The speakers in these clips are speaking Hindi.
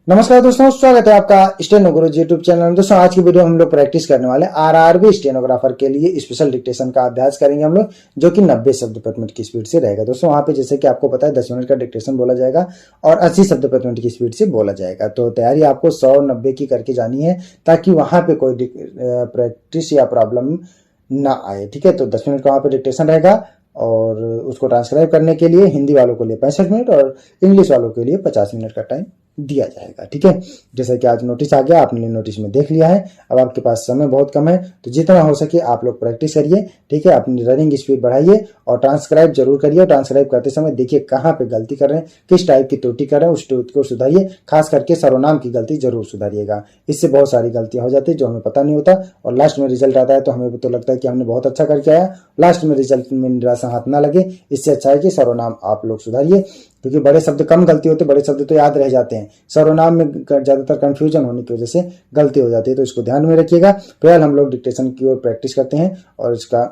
नमस्कार दोस्तों, स्वागत है आपका स्टेनो गुरुजी यूट्यूब चैनल में। दोस्तों आज की वीडियो हम लोग प्रैक्टिस करने वाले आरआरबी स्टेनोग्राफर के लिए स्पेशल डिक्टेशन का अभ्यास करेंगे हम लोग, जो कि 90 शब्द प्रति मिनट की स्पीड से रहेगा। दोस्तों वहां पे जैसे कि आपको पता है 10 मिनट का डिक्टेशन बोला जाएगा और 80 शब्द प्रति मिनट की स्पीड से बोला जाएगा। तो तैयारी आपको 100-90 की करके जानी है ताकि वहां पे कोई प्रैक्टिस या प्रॉब्लम ना आए। ठीक है, तो 10 मिनट का वहां पे डिक्टेशन रहेगा और उसको ट्रांसक्राइब करने के लिए हिंदी वालों के लिए 65 मिनट और इंग्लिश वालों के लिए 50 मिनट का टाइम दिया जाएगा। ठीक है, जैसे कि आज नोटिस आ गया, आपने नोटिस में देख लिया है। अब आपके पास समय बहुत कम है, तो जितना हो सके आप लोग प्रैक्टिस करिए। ठीक है, अपनी रनिंग स्पीड बढ़ाइए और ट्रांसक्राइब जरूर करिए। ट्रांसक्राइब करते समय देखिए कहाँ पे गलती कर रहे हैं, किस टाइप की त्रुटि कर रहे हैं, उस त्रुटि को सुधारिए। खास करके सर्वनाम की गलती जरूर सुधारिएगा। इससे बहुत सारी गलतियां हो जाती है जो हमें पता नहीं होता और लास्ट में रिजल्ट आता है तो हमें तो लगता है कि हमने बहुत अच्छा करके आया, लास्ट में रिजल्ट में निराशा हाथ ना लगे। इससे अच्छा है कि सर्वनाम आप लोग सुधारिए, क्योंकि बड़े शब्द कम गलती होते, बड़े शब्द तो याद रह जाते हैं। सर्वनाम में ज्यादातर कंफ्यूजन होने की वजह से गलती हो जाती है, तो इसको ध्यान में रखिएगा। फिलहाल हम लोग डिक्टेशन की ओर प्रैक्टिस करते हैं और इसका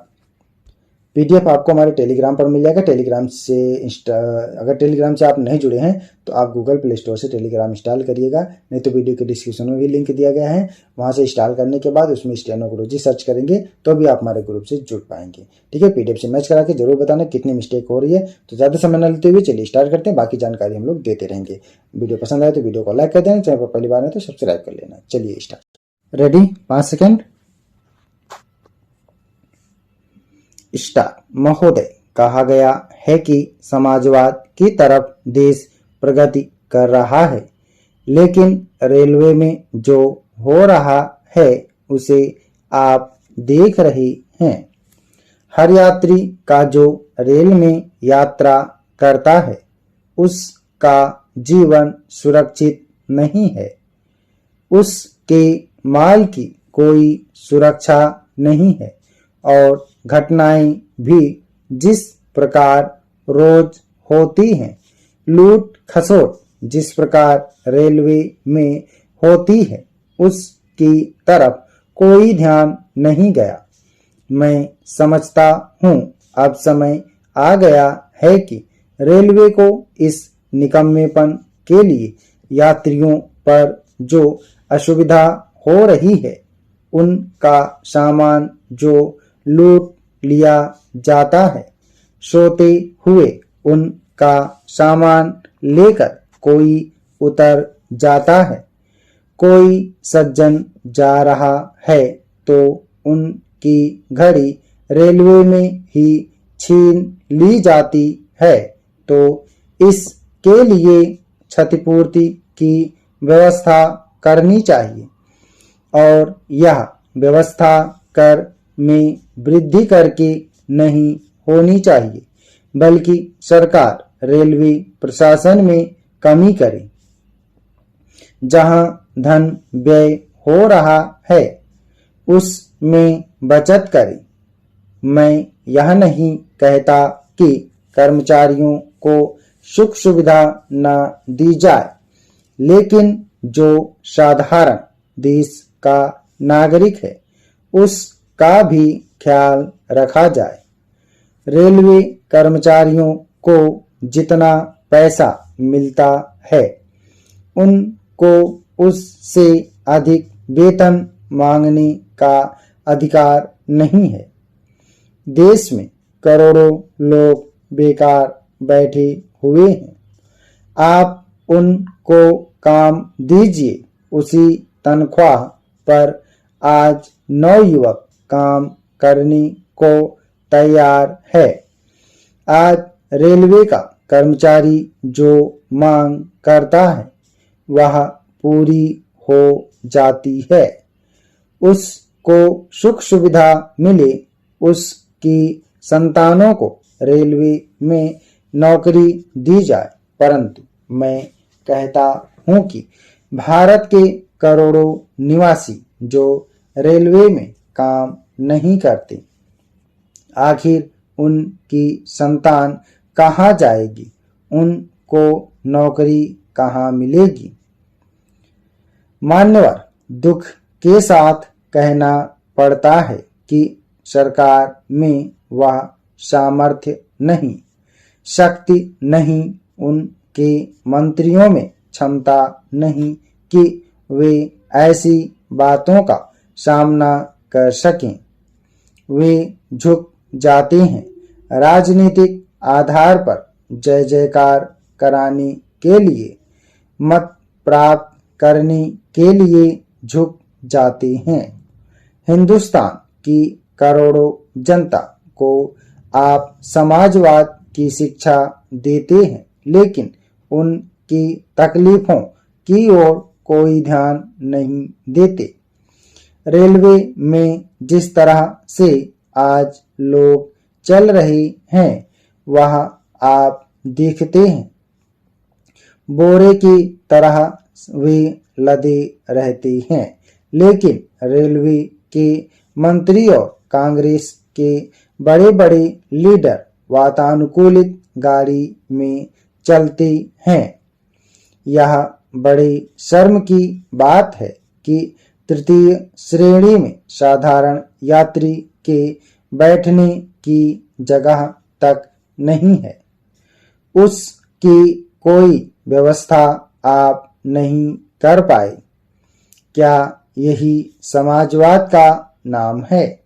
पीडीएफ आपको हमारे टेलीग्राम पर मिल जाएगा। टेलीग्राम से अगर टेलीग्राम से आप नहीं जुड़े हैं तो आप गूगल प्ले स्टोर से टेलीग्राम इंस्टॉल करिएगा, नहीं तो वीडियो के डिस्क्रिप्शन में भी लिंक दिया गया है। वहां से इंस्टॉल करने के बाद उसमें स्टेनो गुरुजी सर्च करेंगे तो भी आप हमारे ग्रुप से जुड़ पाएंगे। ठीक है, पीडीएफ से मैच करा के जरूर बताना कितनी मिस्टेक हो रही है। तो ज्यादा समय न लेते हुए चलिए स्टार्ट करते हैं, बाकी जानकारी हम लोग देते रहेंगे। वीडियो पसंद आए तो वीडियो को लाइक कर देना, चैनल पर पहली बार है तो सब्सक्राइब कर लेना। चलिए स्टार्ट। Ready, 5 second, start. महोदय, कहा गया है कि समाजवाद की तरफ देश प्रगति कर रहा है, लेकिन रेलवे में जो हो रहा है उसे आप देख रहे हैं। हर यात्री का जो रेल में यात्रा करता है उसका जीवन सुरक्षित नहीं है, उसके माल की कोई सुरक्षा नहीं है और घटनाएं भी जिस प्रकार रोज होती हैं, लूट खसोट जिस प्रकार रेलवे में होती है, उसकी तरफ कोई ध्यान नहीं गया। मैं समझता हूँ अब समय आ गया है कि रेलवे को इस निकम्मेपन के लिए यात्रियों पर जो असुविधा हो रही है, उनका सामान जो लूट लिया जाता है, सोते हुए उनका सामान लेकर कोई उतर जाता है, कोई सज्जन जा रहा है तो उनकी घड़ी रेलवे में ही छीन ली जाती है, तो इसके लिए क्षतिपूर्ति की व्यवस्था करनी चाहिए और यह व्यवस्था कर में वृद्धि करके नहीं होनी चाहिए, बल्कि सरकार रेलवे प्रशासन में कमी करे। जहां धन व्यय हो रहा है उसमें बचत करे। मैं यह नहीं कहता कि कर्मचारियों को सुख सुविधा न दी जाए, लेकिन जो साधारण देश का नागरिक है उसका भी ख्याल रखा जाए। रेलवे कर्मचारियों को जितना पैसा मिलता है उनको उससे अधिक वेतन मांगने का अधिकार नहीं है। देश में करोड़ों लोग बेकार बैठे हुए हैं, आप उनको काम दीजिए। उसी तनख्वाह पर आज नवयुवक काम करने को तैयार है। आज रेलवे का कर्मचारी जो मांग करता है वह पूरी हो जाती है। उसको सुख सुविधा मिले, उसकी संतानों को रेलवे में नौकरी दी जाए, परंतु मैं कहता हूं कि भारत के करोड़ों निवासी जो रेलवे में काम नहीं करते, आखिर उनकी संतान कहाँ जाएगी, उनको नौकरी कहाँ मिलेगी। मान्यवर, दुख के साथ कहना पड़ता है कि सरकार में वह सामर्थ्य नहीं, शक्ति नहीं, उनके मंत्रियों में क्षमता नहीं कि वे ऐसी बातों का सामना कर सकें। वे झुक जाते हैं। राजनीतिक आधार पर जय जयकार कराने के लिए, मत प्राप्त करने के लिए झुक जाते हैं। हिंदुस्तान की करोड़ों जनता को आप समाजवाद की शिक्षा देते हैं, लेकिन उनकी तकलीफों की ओर कोई ध्यान नहीं देते। रेलवे में जिस तरह से आज लोग चल रहे हैं, वह आप देखते हैं। बोरे की तरह वे लदे रहते हैं, लेकिन रेलवे के मंत्री और कांग्रेस के बड़े बड़े लीडर वातानुकूलित गाड़ी में चलते हैं। यह बड़े शर्म की बात है कि तृतीय श्रेणी में साधारण यात्री के बैठने की जगह तक नहीं है। उसकी कोई व्यवस्था आप नहीं कर पाए। क्या यही समाजवाद का नाम है?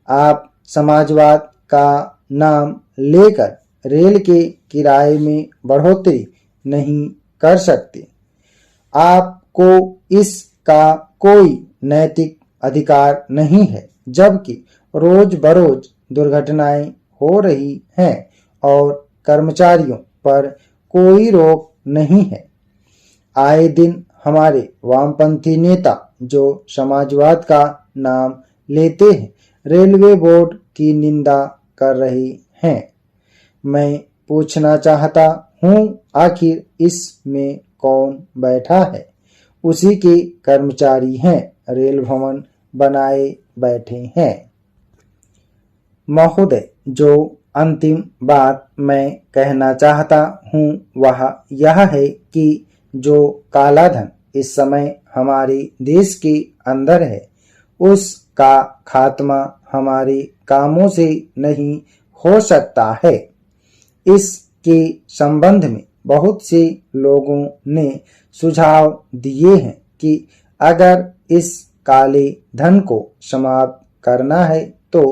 आप समाजवाद का नाम लेकर रेल के किराए में बढ़ोतरी नहीं कर सकते। आपको इसका कोई नैतिक अधिकार नहीं है, जबकि रोज बरोज दुर्घटनाएं हो रही हैं और कर्मचारियों पर कोई रोक नहीं है। आए दिन हमारे वामपंथी नेता जो समाजवाद का नाम लेते हैं, रेलवे बोर्ड की निंदा कर रहे हैं। मैं पूछना चाहता हूं, आखिर इसमें कौन बैठा है? उसी के कर्मचारी हैं, रेल भवन बनाए बैठे हैं। महोदय, जो अंतिम बात मैं कहना चाहता हूं वह यह है कि जो काला धन इस समय हमारे देश के अंदर है, उसका खात्मा हमारे कामों से नहीं हो सकता है। इसके संबंध में बहुत से लोगों ने सुझाव दिए हैं कि अगर इस काले धन को समाप्त करना है तो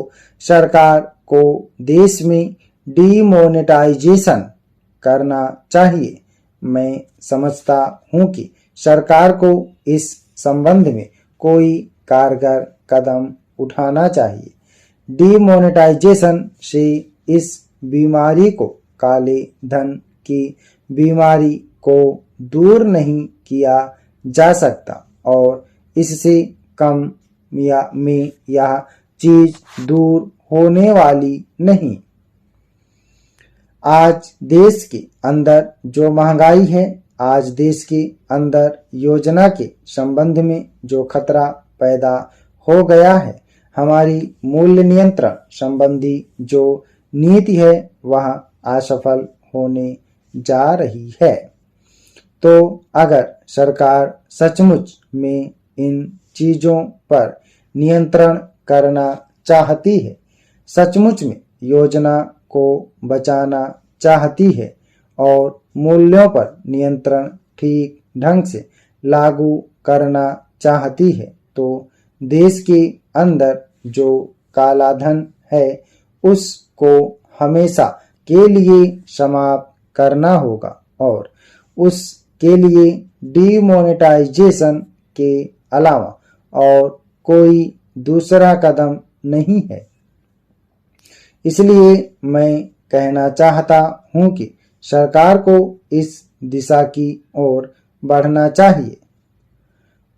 सरकार को देश में डीमोनेटाइजेशन करना चाहिए। मैं समझता हूं कि सरकार को इस संबंध में कोई कारगर कदम उठाना चाहिए। डीमोनेटाइजेशन से इस बीमारी को, काले धन की बीमारी को दूर नहीं किया जा सकता और इससे कम में यह चीज दूर होने वाली नहीं। आज देश के अंदर जो महंगाई है, आज देश के अंदर योजना के संबंध में जो खतरा पैदा हो गया है, हमारी मूल्य नियंत्रण संबंधी जो नीति है वह असफल होने जा रही है। तो अगर सरकार सचमुच में इन चीजों पर नियंत्रण करना चाहती है, सचमुच में योजना को बचाना चाहती है और मूल्यों पर नियंत्रण ठीक ढंग से लागू करना चाहती है, तो देश के अंदर जो काला धन है उसको हमेशा के लिए समाप्त करना होगा और उसके लिए डीमोनेटाइजेशन के अलावा और कोई दूसरा कदम नहीं है। इसलिए मैं कहना चाहता हूं कि सरकार को इस दिशा की ओर बढ़ना चाहिए।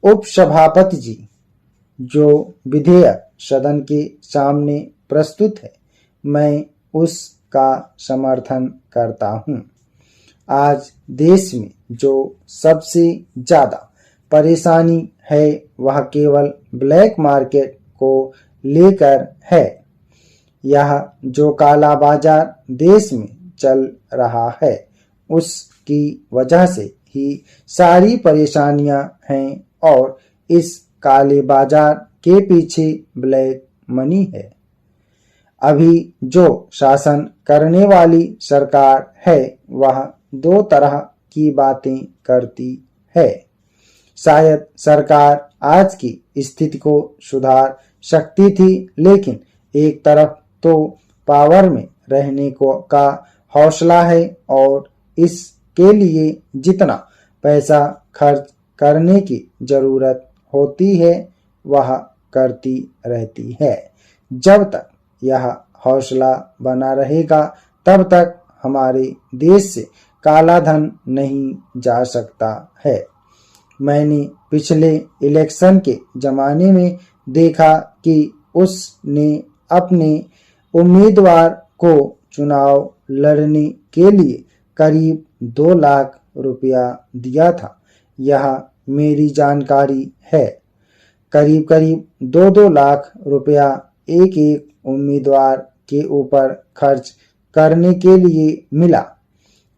उपसभापति जी, जो विधेयक सदन के सामने प्रस्तुत है, मैं उसका समर्थन करता हूं। आज देश में जो सबसे ज्यादा परेशानी है वह केवल ब्लैक मार्केट को लेकर है। यह जो काला बाजार देश में चल रहा है उसकी वजह से ही सारी परेशानियां हैं और इस काले बाजार के पीछे ब्लैक मनी है। अभी जो शासन करने वाली सरकार है वह दो तरह की बातें करती है। शायद सरकार आज की स्थिति को सुधार सकती थी, लेकिन एक तरफ तो पावर में रहने को का हौसला है और इसके लिए जितना पैसा खर्च करने की जरूरत होती है वह करती रहती है। जब तक यह हौसला बना रहेगा तब तक हमारे देश से काला धन नहीं जा सकता है। मैंने पिछले इलेक्शन के जमाने में देखा कि उसने अपने उम्मीदवार को चुनाव लड़ने के लिए करीब 2 लाख रुपया दिया था। यह मेरी जानकारी है। करीब करीब 2-2 लाख रुपया एक एक उम्मीदवार के ऊपर खर्च करने के लिए मिला।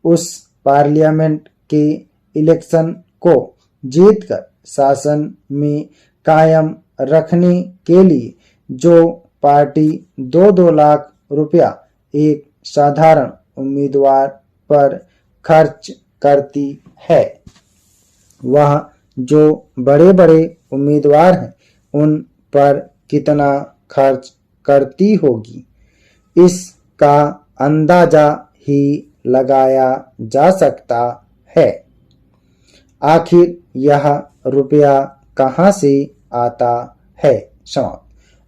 उस पार्लियामेंट के इलेक्शन को जीतकर शासन में कायम रखने के लिए जो पार्टी 2-2 लाख रुपया एक साधारण उम्मीदवार पर खर्च करती है, वह जो बड़े बड़े उम्मीदवार हैं उन पर कितना खर्च करती होगी, इसका अंदाजा ही लगाया जा सकता है। आखिर यह रुपया कहाँ से आता है? समाप्त।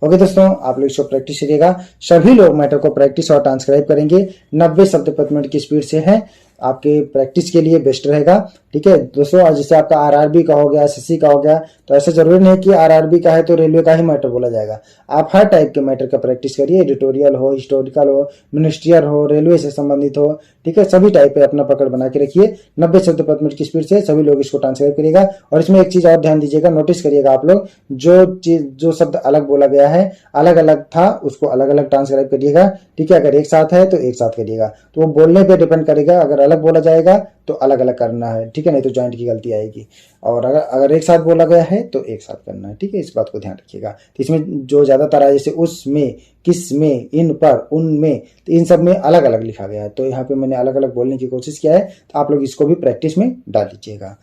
ओके दोस्तों, आप लोग इसको प्रैक्टिस करिएगा। सभी लोग मैटर को प्रैक्टिस और ट्रांसक्राइब करेंगे। 90 शब्द प्रति मिनट की स्पीड से है, आपके प्रैक्टिस के लिए बेस्ट रहेगा। ठीक है दोस्तों, आज जैसे आपका आरआरबी का हो गया, एसएससी का हो गया, तो ऐसा जरूरी नहीं कि आरआरबी का है तो रेलवे का ही मैटर बोला जाएगा। आप हर टाइप के मैटर का प्रैक्टिस करिए, एडिटोरियल हो, हिस्टोरिकल हो, मिनिस्ट्रियल हो, रेलवे से संबंधित हो। ठीक है, सभी टाइप पे अपना पकड़ बना के रखिए। 90 शब्द प्रति मिनट की स्पीड से सभी लोग इसको ट्रांसक्राइब करिएगा। और इसमें एक चीज और ध्यान दीजिएगा, नोटिस करिएगा आप लोग, जो शब्द अलग बोला गया है, अलग अलग था, उसको अलग अलग ट्रांसक्राइब करिएगा। ठीक है, अगर एक साथ है तो एक साथ करिएगा, तो वो बोलने पे डिपेंड करेगा। अगर अलग बोला जाएगा तो अलग अलग करना है, ठीक है, नहीं तो जॉइंट की गलती आएगी। और अगर एक साथ बोला गया है तो एक साथ करना है। ठीक है, इस बात को ध्यान रखिएगा। तो इसमें जो ज्यादातर है, जैसे उसमें, किसमें, इन पर, उनमें, तो इन सब में अलग अलग लिखा गया है, तो यहाँ पे मैंने अलग अलग बोलने की कोशिश किया है। तो आप लोग इसको भी प्रैक्टिस में डाल लीजिएगा।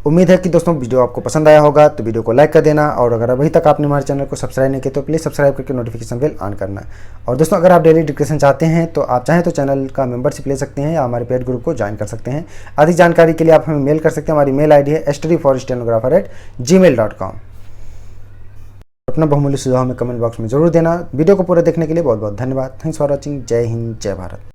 उम्मीद है कि दोस्तों वीडियो आपको पसंद आया होगा, तो वीडियो को लाइक कर देना। और अगर अभी तक आपने हमारे चैनल को सब्सक्राइब नहीं किया तो प्लीज़ सब्सक्राइब करके नोटिफिकेशन बेल ऑन करना। और दोस्तों, अगर आप डेली डिस्कशन चाहते हैं तो आप चाहें तो चैनल का मेंबरशिप ले सकते हैं या हमारे पेड ग्रुप को ज्वाइन कर सकते हैं। अधिक जानकारी के लिए आप हमें मेल कर सकते हैं। हमारी मेल ID है studyforstenographer@gmail.com। अपना बहुमूल्य सुझाव हमें कमेंट बॉक्स में जरूर देना। वीडियो को पूरा देखने के लिए बहुत बहुत धन्यवाद। Thanks for watching. जय हिंद, जय भारत।